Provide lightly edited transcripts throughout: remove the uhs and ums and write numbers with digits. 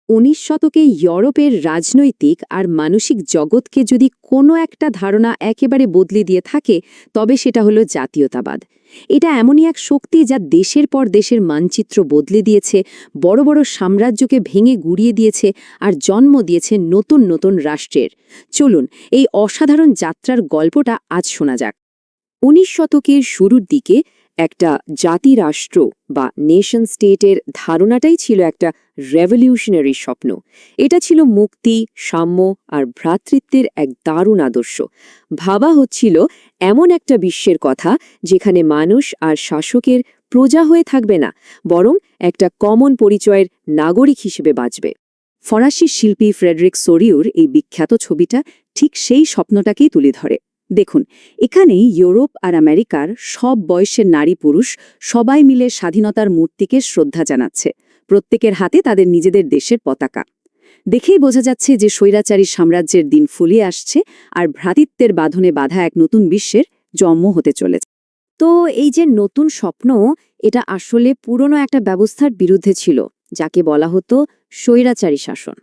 19 শতকে ইউরোপের রাজনৈতিক আর মানসিক জগৎকে যদি কোনো একটা ধারণা একেবারে বদলে দিয়ে থাকে তবে সেটা হলো জাতীয়তাবাদ। এটা এমনই এক শক্তি যা দেশের পর দেশের মানচিত্র বদলে দিয়েছে, বড় বড় সাম্রাজ্যকে ভেঙে গুড়িয়ে দিয়েছে আর জন্ম দিয়েছে নতুন নতুন রাষ্ট্রের। চলুন এই অসাধারণ যাত্রার গল্পটা আজ শোনা যাক। 19 শতকের শুরুর দিকে একটা জাতিরাষ্ট্র বা নেশন স্টেটের ধারণাটাই ছিল একটা রেভলিউশনারি স্বপ্ন। এটা ছিল মুক্তি, সাম্য আর ভ্রাতৃত্বের এক দারুণ আদর্শ। ভাবা হচ্ছিল এমন একটা বিশ্বের কথা যেখানে মানুষ আর শাসকের প্রজা হয়ে থাকবে না, বরং একটা কমন পরিচয়ের নাগরিক হিসেবে বাঁচবে। ফরাসি শিল্পী ফ্রেডরিক সোরিউর এই বিখ্যাত ছবিটা ঠিক সেই স্বপ্নটাকেই তুলে ধরে। দেখুন, এখানেই ইউরোপ আর আমেরিকার সব বয়সের নারী পুরুষ সবাই মিলে স্বাধীনতার মূর্তিকে শ্রদ্ধা জানাচ্ছে, প্রত্যেকের হাতে তাদের নিজেদের দেশের পতাকা। দেখেই বোঝা যাচ্ছে যে স্বৈরাচারী সাম্রাজ্যের দিন ফুলিয়ে আসছে আর ভ্রাতৃত্বের বাঁধনে বাঁধা এক নতুন বিশ্বের জন্ম হতে চলেছে। তো এই যে নতুন স্বপ্ন, এটা আসলে পুরনো একটা ব্যবস্থার বিরুদ্ধে ছিল, যাকে বলা হতো স্বৈরাচারী শাসন।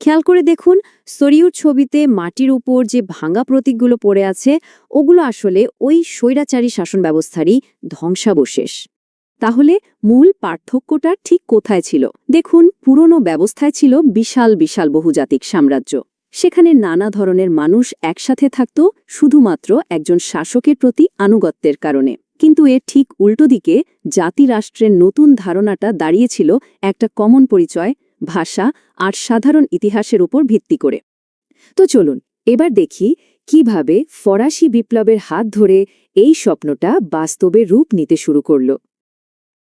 খেয়াল করে দেখুন, সোরিউর ছবিতে মাটির উপর যে ভাঙা প্রতীকগুলো পড়ে আছে, ওগুলো আসলে ওই স্বৈরাচারী শাসন ব্যবস্থারই ধ্বংসাবশেষ। তাহলে মূল পার্থক্যটা ঠিক কোথায় ছিল? দেখুন, পুরনো ব্যবস্থায় ছিল বিশাল বিশাল বহুজাতিক সাম্রাজ্য। সেখানে নানা ধরনের মানুষ একসাথে থাকত শুধুমাত্র একজন শাসকের প্রতি আনুগত্যের কারণে। কিন্তু এর ঠিক উল্টো দিকে জাতিরাষ্ট্রের নতুন ধারণাটা দাঁড়িয়েছিল একটা কমন পরিচয়, ভাষা আর সাধারণ ইতিহাসের উপর ভিত্তি করে। তো চলুন এবার দেখি কিভাবে ফরাসি বিপ্লবের হাত ধরে এই স্বপ্নটা বাস্তবে রূপ নিতে শুরু করল।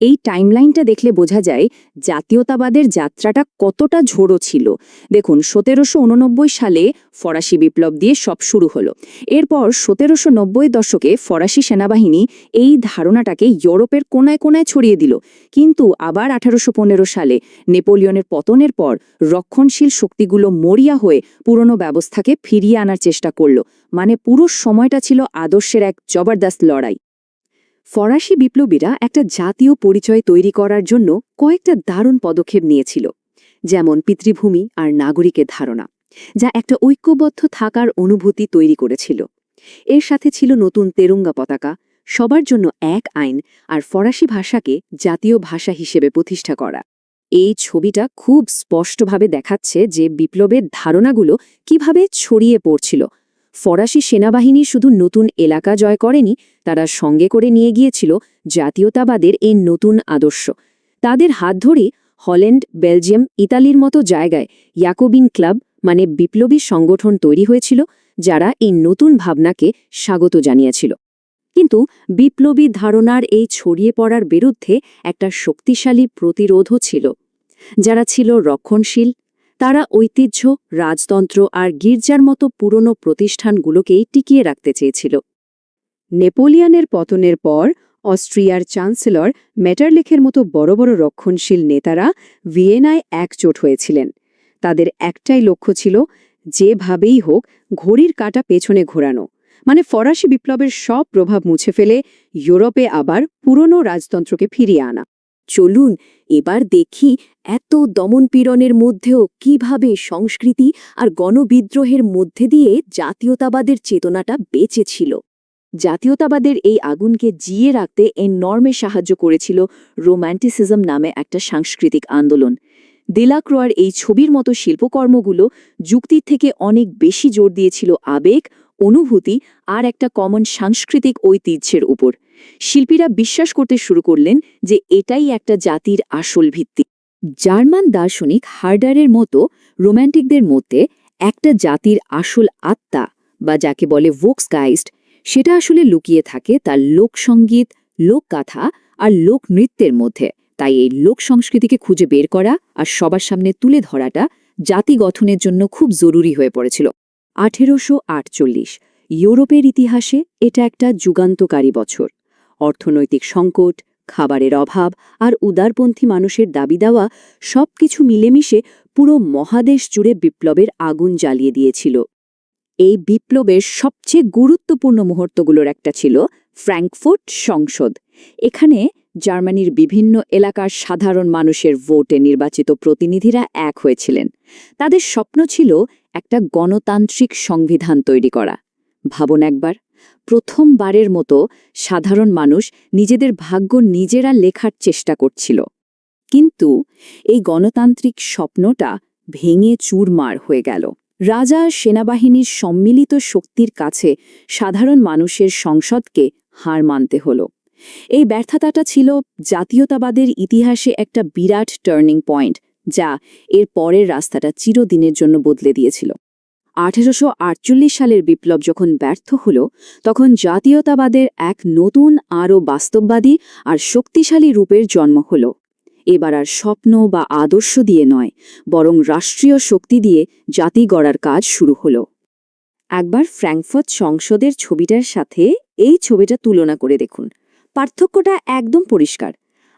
এই টাইমলাইনটা দেখলে বোঝা যায় জাতীয়তাবাদের যাত্রাটা কতটা ঝোড়ো ছিল। দেখুন, 1789 সালে ফরাসি বিপ্লব দিয়ে সব শুরু হলো। এরপর 1790 দশকে ফরাসি সেনাবাহিনী এই ধারণাটাকে ইউরোপের কোনায় কোনায় ছড়িয়ে দিল। কিন্তু আবার 1815 সালে নেপোলিয়নের পতনের পর রক্ষণশীল শক্তিগুলো মরিয়া হয়ে পুরনো ব্যবস্থাকে ফিরিয়ে আনার চেষ্টা করল। মানে পুরো সময়টা ছিল আদর্শের এক জবরদস্ত লড়াই। ফরাসি বিপ্লবীরা একটা জাতীয় পরিচয় তৈরি করার জন্য কয়েকটা দারুণ পদক্ষেপ নিয়েছিল, যেমন পিতৃভূমি আর নাগরিকের ধারণা, যা একটা ঐক্যবদ্ধ থাকার অনুভূতি তৈরি করেছিল। এর সাথে ছিল নতুন তেরঙ্গা পতাকা, সবার জন্য এক আইন আর ফরাসি ভাষাকে জাতীয় ভাষা হিসেবে প্রতিষ্ঠা করা। এই ছবিটা খুব স্পষ্টভাবে দেখাচ্ছে যে বিপ্লবের ধারণাগুলো কিভাবে ছড়িয়ে পড়ছিল। ফরাসি সেনাবাহিনী শুধু নতুন এলাকা জয় করেনি, তারা সঙ্গে করে নিয়ে গিয়েছিল জাতীয়তাবাদের এই নতুন আদর্শ। তাদের হাত ধরে হল্যান্ড, বেলজিয়াম, ইতালির মতো জায়গায় ইয়াকোবিন ক্লাব মানে বিপ্লবী সংগঠন তৈরি হয়েছিল, যারা এই নতুন ভাবনাকে স্বাগত জানিয়েছিল। কিন্তু বিপ্লবী ধারণার এই ছড়িয়ে পড়ার বিরুদ্ধে একটা শক্তিশালী প্রতিরোধও ছিল। যারা ছিল রক্ষণশীল, তারা ঐতিহ্য, রাজতন্ত্র আর গির্জার মতো পুরনো প্রতিষ্ঠানগুলোকেই টিকিয়ে রাখতে চেয়েছিল। নেপোলিয়নের পতনের পর অস্ট্রিয়ার চ্যান্সেলর মেটারলিখের মতো বড় বড় রক্ষণশীল নেতারা ভিয়েনায় একজোট হয়েছিলেন। তাদের একটাই লক্ষ্য ছিল, যেভাবেই হোক ঘড়ির কাঁটা পেছনে ঘোরানো, মানে ফরাসি বিপ্লবের সব প্রভাব মুছে ফেলে ইউরোপে আবার পুরনো রাজতন্ত্রকে ফিরিয়ে আনা। চলুন এবার দেখি এত দমনপীড়নের মধ্যেও কিভাবে সংস্কৃতি আর গণবিদ্রোহের মধ্যে দিয়ে জাতীয়তাবাদের চেতনাটা বেঁচে ছিল। জাতীয়তাবাদের এই আগুনকে জিয়ে রাখতে এই নর্মে সাহায্য করেছিল রোম্যান্টিসিজম নামে একটা সাংস্কৃতিক আন্দোলন। দেলাক্রোয়ার এই ছবির মতো শিল্পকর্মগুলো যুক্তির থেকে অনেক বেশি জোর দিয়েছিল আবেগ, অনুভূতি আর একটা কমন সাংস্কৃতিক ঐতিহ্যের উপর। শিল্পীরা বিশ্বাস করতে শুরু করলেন যে এটাই একটা জাতির আসল ভিত্তি। জার্মান দার্শনিক হার্ডারের মতো রোম্যান্টিকদের মধ্যে একটা জাতির আসল আত্মা বা যাকে বলে ভোক্সগাইস্ট, সেটা আসলে লুকিয়ে থাকে তার লোকসঙ্গীত, লোকগাথা আর লোকনৃত্যের মধ্যে। তাই এই লোক সংস্কৃতিকে খুঁজে বের করা আর সবার সামনে তুলে ধরাটা জাতি গঠনের জন্য খুব জরুরি হয়ে পড়েছিল। 1848 ইউরোপের ইতিহাসে এটা একটা যুগান্তকারী বছর। অর্থনৈতিক সংকট, খাবারের অভাব আর উদারপন্থী মানুষের দাবি দেওয়া সবকিছু মিলেমিশে পুরো মহাদেশ জুড়ে বিপ্লবের আগুন জ্বালিয়ে দিয়েছিল। এই বিপ্লবের সবচেয়ে গুরুত্বপূর্ণ মুহূর্তগুলোর একটা ছিল ফ্র্যাঙ্কফুর্ট সংসদ। এখানে জার্মানির বিভিন্ন এলাকার সাধারণ মানুষের ভোটে নির্বাচিত প্রতিনিধিরা এক হয়েছিলেন। তাদের স্বপ্ন ছিল একটা গণতান্ত্রিক সংবিধান তৈরি করা। ভাবুন একবার, প্রথমবারের মতো সাধারণ মানুষ নিজেদের ভাগ্য নিজেরা লেখার চেষ্টা করছিল। কিন্তু এই গণতান্ত্রিক স্বপ্নটা ভেঙে চুরমার হয়ে গেল। রাজা সেনাবাহিনীর সম্মিলিত শক্তির কাছে সাধারণ মানুষের সংসদকে হার মানতে হল। এই ব্যর্থতাটা ছিল জাতীয়তাবাদের ইতিহাসে একটা বিরাট টার্নিং পয়েন্ট, যা এর পরের রাস্তাটা চিরদিনের জন্য বদলে দিয়েছিল। 1848 সালের বিপ্লব যখন ব্যর্থ হল, তখন জাতীয়তাবাদের এক নতুন আরও বাস্তববাদী আর শক্তিশালী রূপের জন্ম হল। এবার আর স্বপ্ন বা আদর্শ দিয়ে নয়, বরং রাষ্ট্রীয় শক্তি দিয়ে জাতি গড়ার কাজ শুরু হল। একবার ফ্র্যাঙ্কফার্ট সংসদের ছবিটার সাথে এই ছবিটা তুলনা করে দেখুন। পার্থক্যটা একদম পরিষ্কার।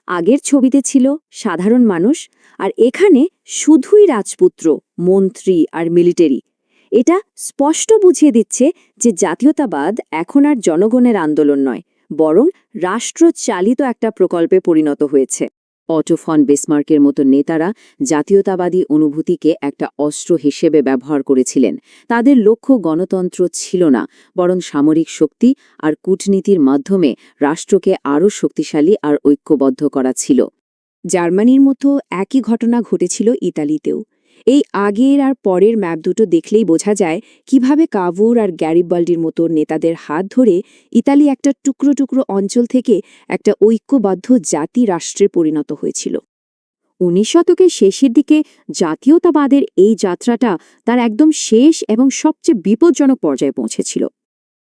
আগের ছবিতে ছিল সাধারণ মানুষ, আর এখানে শুধুই রাজপুত্র, মন্ত্রী আর মিলিটারি। এটা স্পষ্ট বুঝিয়ে দিচ্ছে যে জাতীয়তাবাদ এখন আর জনগণের আন্দোলন নয়, বরং রাষ্ট্রচালিত একটা প্রকল্পে পরিণত হয়েছে। অটো ফন বিসমার্কের মতো নেতারা জাতীয়তাবাদী অনুভূতিকে একটা অস্ত্র হিসেবে ব্যবহার করেছিলেন। তাদের লক্ষ্য গণতন্ত্র ছিল না, বরং সামরিক শক্তি আর কূটনীতির মাধ্যমে রাষ্ট্রকে আরও শক্তিশালী আর ঐক্যবদ্ধ করা ছিল। জার্মানির মতো একই ঘটনা ঘটেছিল ইতালিতেও। এই আগের আর পরের ম্যাপ দুটো দেখলেই বোঝা যায় কিভাবে কাভুর আর গ্যারিবাল্ডির মতো নেতাদের হাত ধরে ইতালি একটা টুকরো টুকরো অঞ্চল থেকে একটা ঐক্যবদ্ধ জাতি রাষ্ট্রে পরিণত হয়েছিল। 19 শতকের শেষের দিকে জাতীয়তাবাদের এই যাত্রাটা তার একদম শেষ এবং সবচেয়ে বিপজ্জনক পর্যায়ে পৌঁছেছিল।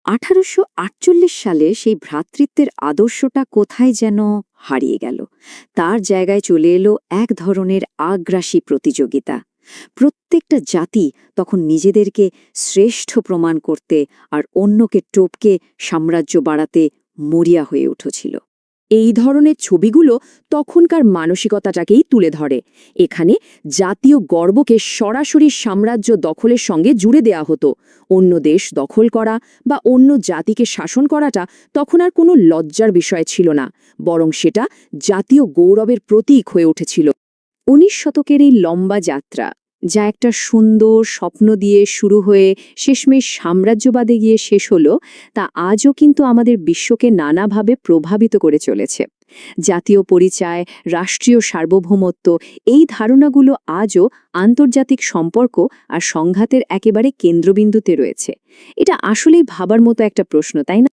1848 সালে সেই ভ্রাতৃত্বের আদর্শটা কোথায় যেন হারিয়ে গেল। তার জায়গায় চলে এলো এক ধরনের আগ্রাসী প্রতিযোগিতা। প্রত্যেকটা জাতি তখন নিজেদেরকে শ্রেষ্ঠ প্রমাণ করতে আর অন্যকে টপকে সাম্রাজ্য বাড়াতে মরিয়া হয়ে উঠেছিল। এই ধরনের ছবিগুলো তখনকার মানসিকতাটাকেই তুলে ধরে। এখানে জাতীয় গর্বকে সরাসরি সাম্রাজ্য দখলের সঙ্গে জুড়ে দেয়া হতো। অন্য দেশ দখল করা বা অন্য জাতিকে শাসন করাটা তখন আর কোনো লজ্জার বিষয় ছিল না, বরং সেটা জাতীয় গৌরবের প্রতীক হয়ে উঠেছিল। 19 শতকের এই লম্বা যাত্রা, যা একটা সুন্দর স্বপ্ন দিয়ে শুরু হয়ে শেষমেশ সাম্রাজ্যবাদে গিয়ে শেষ হলো, তা আজও কিন্তু আমাদের বিশ্বকে নানাভাবে প্রভাবিত করে চলেছে। জাতীয় পরিচয়, রাষ্ট্রীয় সার্বভৌমত্ব, এই ধারণাগুলো আজও আন্তর্জাতিক সম্পর্ক আর সংঘাতের একেবারে কেন্দ্রবিন্দুতে রয়েছে। এটা আসলেই ভাবার মতো একটা প্রশ্ন, তাই না?